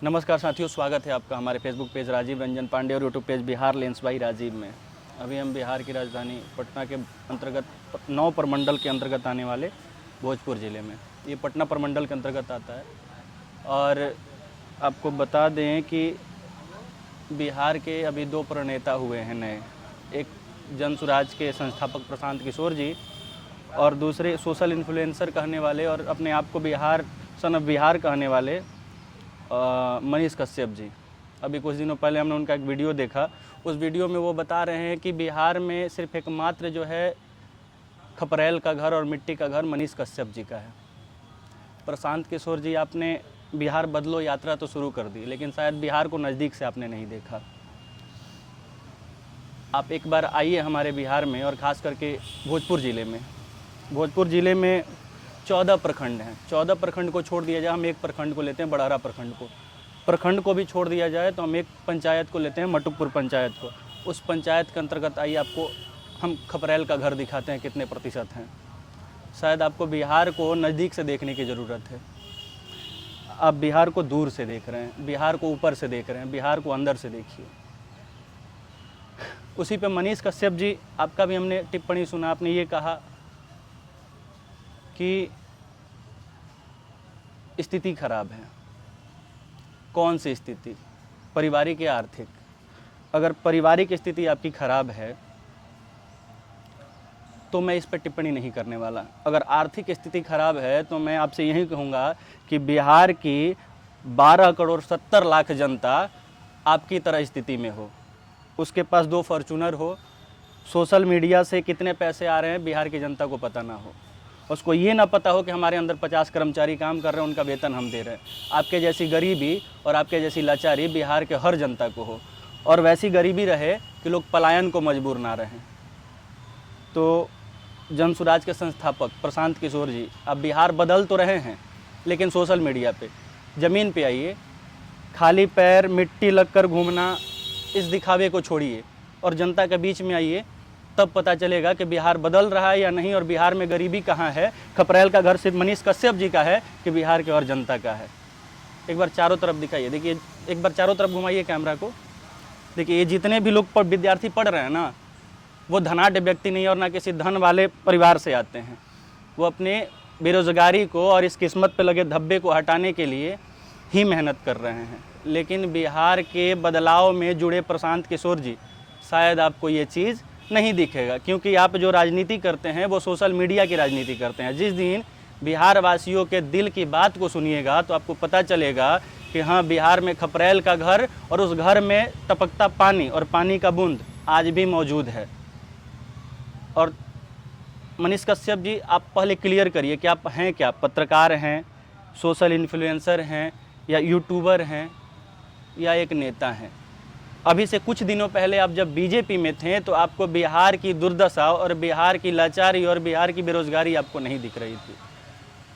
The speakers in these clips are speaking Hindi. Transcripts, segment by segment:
नमस्कार साथियों, स्वागत है आपका हमारे फेसबुक पेज राजीव रंजन पांडे और YouTube page Bihar lens by Rajiv में। अभी हम बिहार की राजधानी पटना के अंतर्गत 9 प्रमंडल के अंतर्गत आने वाले भोजपुर ज़िले में, ये पटना प्रमंडल के अंतर्गत आता है। और आपको बता दें कि बिहार के अभी 2 प्रणेता हुए हैं नए, एक जन सुराज के संस्थापक प्रशांत किशोर जी और दूसरे सोशल इन्फ्लुएंसर कहने वाले और अपने आप को बिहार सन ऑफ बिहार कहने वाले मनीष कश्यप जी। अभी कुछ दिनों पहले हमने उनका एक वीडियो देखा। उस वीडियो में वो बता रहे हैं कि बिहार में सिर्फ एकमात्र जो है खपरेल का घर और मिट्टी का घर मनीष कश्यप जी का है। प्रशांत किशोर जी, आपने बिहार बदलो यात्रा तो शुरू कर दी, लेकिन शायद बिहार को नज़दीक से आपने नहीं देखा। आप एक बार आइए हमारे बिहार में, और ख़ास करके भोजपुर ज़िले में। भोजपुर ज़िले में 14 प्रखंड हैं। 14 प्रखंड को छोड़ दिया जाए, हम एक प्रखंड को लेते हैं बड़हरा प्रखंड को भी छोड़ दिया जाए तो हम एक पंचायत को लेते हैं मटुकपुर पंचायत को। उस पंचायत के अंतर्गत आइए, आपको हम खपरेल का घर दिखाते हैं कितने प्रतिशत हैं। शायद आपको बिहार को नज़दीक से देखने की ज़रूरत है। आप बिहार को दूर से देख रहे हैं, बिहार को ऊपर से देख रहे हैं, बिहार को अंदर से देखिए। उसी पे मनीष कश्यप जी, आपका भी हमने टिप्पणी सुना, आपने ये कहा कि स्थिति खराब है। कौन सी स्थिति? पारिवारिक या आर्थिक? अगर पारिवारिक स्थिति आपकी खराब है तो मैं इस पर टिप्पणी नहीं करने वाला। अगर आर्थिक स्थिति खराब है तो मैं आपसे यही कहूँगा कि बिहार की 12 करोड़ 70 लाख जनता आपकी तरह स्थिति में हो, उसके पास 2 फॉर्चूनर हो, सोशल मीडिया से कितने पैसे आ रहे हैं बिहार की जनता को पता ना हो, उसको ये ना पता हो कि हमारे अंदर 50 कर्मचारी काम कर रहे हैं, उनका वेतन हम दे रहे हैं। आपके जैसी गरीबी और आपके जैसी लाचारी बिहार के हर जनता को हो, और वैसी गरीबी रहे कि लोग पलायन को मजबूर ना रहें। तो जन सुराज के संस्थापक प्रशांत किशोर जी, आप बिहार बदल तो रहे हैं, लेकिन सोशल मीडिया पे ज़मीन पे आइए। खाली पैर मिट्टी लगकर घूमना, इस दिखावे को छोड़िए और जनता के बीच में आइए, तब पता चलेगा कि बिहार बदल रहा है या नहीं, और बिहार में गरीबी कहाँ है। खपरेल का घर सिर्फ मनीष कश्यप जी का है कि बिहार के और जनता का है। एक बार चारों तरफ दिखाइए, देखिए, एक बार चारों तरफ घुमाइए कैमरा को। देखिए, ये जितने भी लोग विद्यार्थी पढ़ रहे हैं ना, वो धनाढ्य व्यक्ति नहीं और ना किसी धन वाले परिवार से आते हैं। वो अपने बेरोजगारी को और इस किस्मत पे लगे धब्बे को हटाने के लिए ही मेहनत कर रहे हैं। लेकिन बिहार के बदलाव में जुड़े प्रशांत किशोर जी, शायद आपको ये चीज़ नहीं दिखेगा, क्योंकि आप जो राजनीति करते हैं वो सोशल मीडिया की राजनीति करते हैं। जिस दिन बिहार वासियों के दिल की बात को सुनिएगा तो आपको पता चलेगा कि हाँ, बिहार में खपरेल का घर और उस घर में टपकता पानी और पानी का बूंद आज भी मौजूद है। और मनीष कश्यप जी, आप पहले क्लियर करिए कि आप हैं क्या? पत्रकार हैं, सोशल इन्फ्लुएंसर हैं, या यूट्यूबर हैं, या एक नेता हैं? अभी से कुछ दिनों पहले आप जब बीजेपी में थे तो आपको बिहार की दुर्दशा और बिहार की लाचारी और बिहार की बेरोजगारी आपको नहीं दिख रही थी।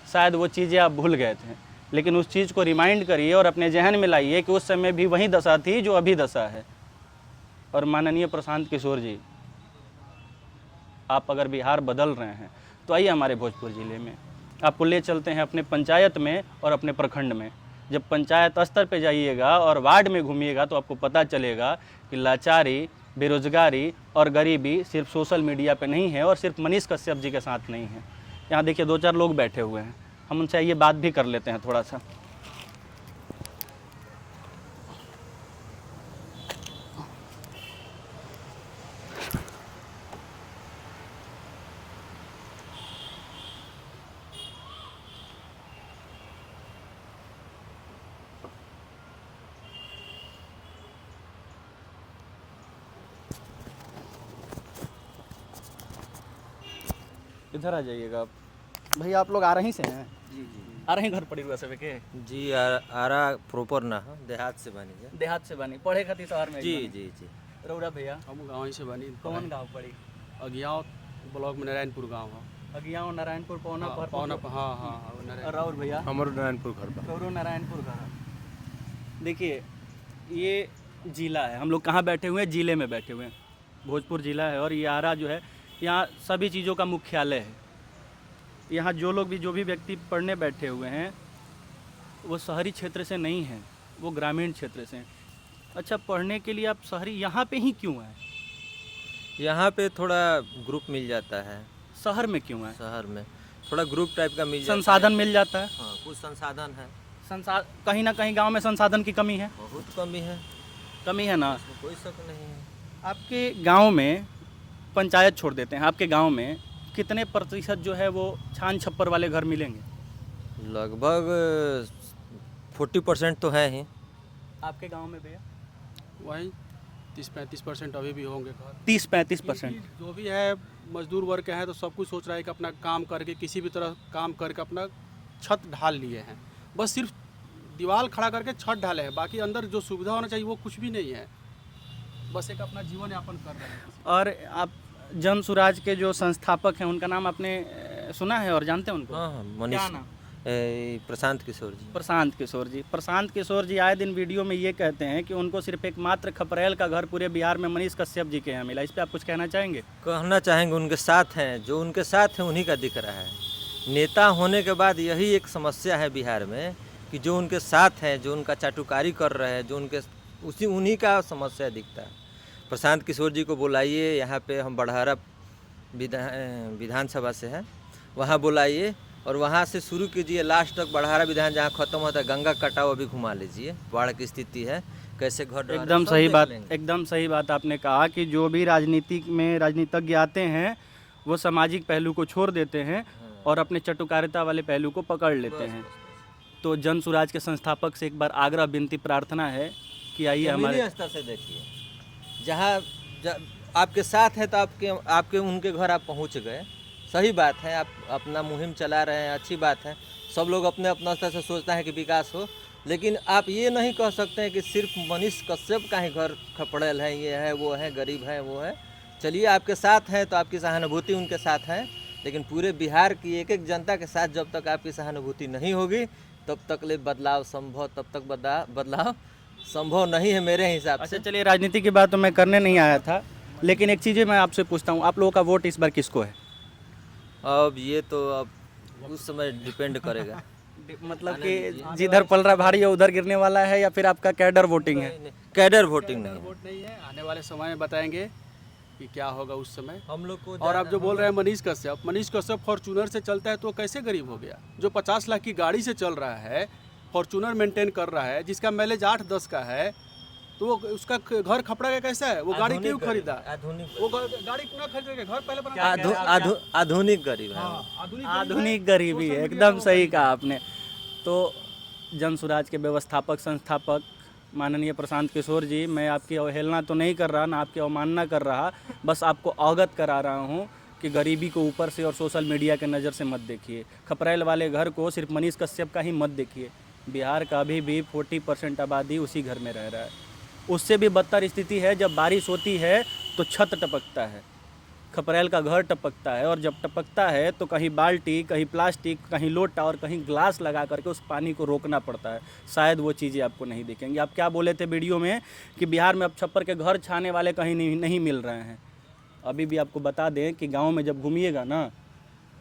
शायद वो चीज़ें आप भूल गए थे, लेकिन उस चीज़ को रिमाइंड करिए और अपने जहन में लाइए कि उस समय भी वही दशा थी जो अभी दशा है। और माननीय प्रशांत किशोर जी, आप अगर बिहार बदल रहे हैं तो आइए हमारे भोजपुर ज़िले में, आपको ले चलते हैं अपने पंचायत में और अपने प्रखंड में। जब पंचायत स्तर पे जाइएगा और वार्ड में घूमिएगा तो आपको पता चलेगा कि लाचारी, बेरोजगारी और गरीबी सिर्फ सोशल मीडिया पे नहीं है और सिर्फ मनीष कश्यप जी के साथ नहीं है। यहाँ देखिए, 2-4 लोग बैठे हुए हैं, हम उनसे ये बात भी कर लेते हैं थोड़ा सा। इधर आ जाइएगा आप। भैया, आप लोग आ रही से हैं? जी जी आ रही घर पड़ी हुआ सब के? जी आरा प्रॉपर ना हो, देहात से बनी है। देहात से बनी, पढ़े खातिर शहर में? जी जी जी। रौरा भैया, हम गाँव से बनी। कौन गाँव पड़ी? अगियाव ब्लॉक में नारायणपुर गाँव है। अगियाव नारायणपुर पौना पर पौना हाँ हाँ और और भैया हमारो नारायणपुर घर बा। गौरव नारायणपुर घर। देखिए, ये जिला है, हम लोग कहाँ बैठे हुए हैं? जिले में बैठे हुए हैं, भोजपुर जिला है। और ये आरा जो है, यहाँ सभी चीज़ों का मुख्यालय है। यहाँ जो भी व्यक्ति पढ़ने बैठे हुए हैं वो शहरी क्षेत्र से नहीं हैं, वो ग्रामीण क्षेत्र से हैं। अच्छा, पढ़ने के लिए आप शहरी यहाँ पे ही क्यों आए? यहाँ पे थोड़ा ग्रुप मिल जाता है। शहर में क्यों आए? शहर में थोड़ा ग्रुप टाइप का मिल जाता संसाधन मिल जाता है? है। हाँ, कुछ संसाधन है। कहीं ना कहीं गांव में संसाधन की कमी है? बहुत कमी है, कमी है ना? इसमें कोई शक नहीं है। आपके गांव में, पंचायत छोड़ देते हैं, आपके गांव में कितने प्रतिशत जो है वो छान छप्पर वाले घर मिलेंगे? लगभग 40% तो है ही। आपके गांव में भैया? वही 30-35% अभी भी होंगे घर। 30-35%। जो भी है मजदूर वर्ग के हैं तो सब कुछ सोच रहा है कि अपना काम करके किसी भी तरह काम करके अपना छत ढाल लिए हैं। बस सिर्फ दीवार खड़ा करके छत ढाले हैं, बाकी अंदर जो सुविधा होना चाहिए वो कुछ भी नहीं है। बस एक अपना जीवन यापन कर रहे हैं। और आप जन सुराज के जो संस्थापक हैं उनका नाम आपने सुना है और जानते हैं उनको? हाँ हाँ, क्या मनीष नाम? प्रशांत किशोर जी। प्रशांत किशोर जी। प्रशांत किशोर जी आए दिन वीडियो में ये कहते हैं कि उनको सिर्फ एकमात्र खपरेल का घर पूरे बिहार में मनीष कश्यप जी के यहाँ मिला। इस पर आप कुछ कहना चाहेंगे? कहना चाहेंगे उनके साथ हैं, जो उनके साथ हैं उन्हीं का दिख रहा है। नेता होने के बाद यही एक समस्या है बिहार में कि जो उनके साथ हैं, जो उनका चाटुकारी कर रहे हैं, जो उनके उन्हीं का समस्या दिखता है। प्रशांत किशोर जी को बुलाइए, यहाँ पे हम बड़हरा विधानसभा से हैं, वहाँ बुलाइए और वहाँ से शुरू कीजिए लास्ट तक। बड़हरा विधान जहाँ खत्म होता है, गंगा कटाव अभी घुमा लीजिए, बाढ़ की स्थिति है, कैसे घर एकदम सही बात, एकदम सही बात आपने कहा कि जो भी राजनीतिज्ञ आते हैं वो सामाजिक पहलू को छोड़ देते हैं और अपने चटुकारिता वाले पहलू को पकड़ लेते हैं। तो जन सुराज के संस्थापक से एक बार आग्रह विनती प्रार्थना है कि आइए हमारे स्तर से देखिए, जहाँ आपके साथ है तो आपके उनके घर आप पहुँच गए, सही बात है। आप अपना मुहिम चला रहे हैं, अच्छी बात है। सब लोग अपने अपना स्तर से सोचता है कि विकास हो, लेकिन आप ये नहीं कह सकते हैं कि सिर्फ मनीष कश्यप का ही घर खपड़ेल है, ये है, वो है, गरीब है, वो है। चलिए, आपके साथ हैं तो आपकी सहानुभूति उनके साथ है, लेकिन पूरे बिहार की एक एक जनता के साथ जब तक आपकी सहानुभूति नहीं होगी तब तक बदलाव संभव नहीं है मेरे हिसाब से। अच्छा, चलिए, राजनीति की बात तो मैं करने नहीं आया था, लेकिन एक चीज़ मैं आपसे पूछता हूँ, आप लोगों का वोट इस बार किसको है? अब ये तो अब उस समय डिपेंड करेगा। मतलब कि जिधर पलरा भारी है उधर गिरने वाला है, या फिर आपका कैडर वोटिंग है? कैडर वोटिंग नहीं है। वोट नहीं है, आने वाले समय में बताएंगे कि क्या होगा उस समय हम लोग को। और आप जो बोल रहे हैं मनीष कश्यप फॉर्चूनर से चलता है तो वो कैसे गरीब हो गया? जो 50 लाख की गाड़ी से चल रहा है, फॉर्चूनर मेंटेन कर रहा है, जिसका माइलेज 8-10 का है, तो वो उसका घर खपड़ा का कैसा है? वो गाड़ी क्यों खरीदा? आधुनिक, वो गाड़ी क्यों खरीदेगा? घर पहले बना। आधुनिक गरीब है। आधुनिक गरीबी है, एकदम सही कहा आपने। तो जन सुराज के व्यवस्थापक संस्थापक माननीय प्रशांत किशोर जी, मैं आपकी अवहेलना तो नहीं कर रहा, ना आपकी अवमानना कर रहा, बस आपको अवगत करा रहा हूँ कि गरीबी को ऊपर से और सोशल मीडिया के नज़र से मत देखिए। खपरेल वाले घर को सिर्फ मनीष कश्यप का ही मत देखिए। बिहार का अभी भी 40% आबादी उसी घर में रह रहा है। उससे भी बदतर स्थिति है, जब बारिश होती है तो छत टपकता है, खपरेल का घर टपकता है, और जब टपकता है तो कहीं बाल्टी, कहीं प्लास्टिक, कहीं लोटा और कहीं ग्लास लगा करके उस पानी को रोकना पड़ता है। शायद वो चीज़ें आपको नहीं दिखेंगी। आप क्या बोले थे वीडियो में कि बिहार में अब छप्पर के घर छाने वाले कहीं नहीं मिल रहे हैं। अभी भी आपको बता दें कि गाँव में जब घूमिएगा ना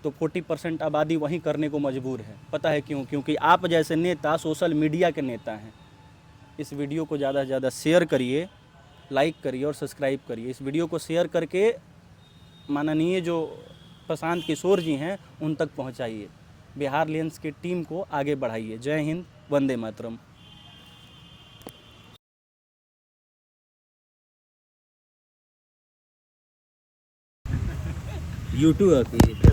तो 40% आबादी वहीं करने को मजबूर है। पता है क्यों? क्योंकि आप जैसे नेता सोशल मीडिया के नेता हैं। इस वीडियो को ज़्यादा से ज़्यादा शेयर करिए, लाइक करिए और सब्सक्राइब करिए। इस वीडियो को शेयर करके माननीय जो प्रशांत किशोर जी हैं उन तक पहुंचाइए। बिहार लेंस की टीम को आगे बढ़ाइए। जय हिंद, वंदे मातरम। यूट्यूब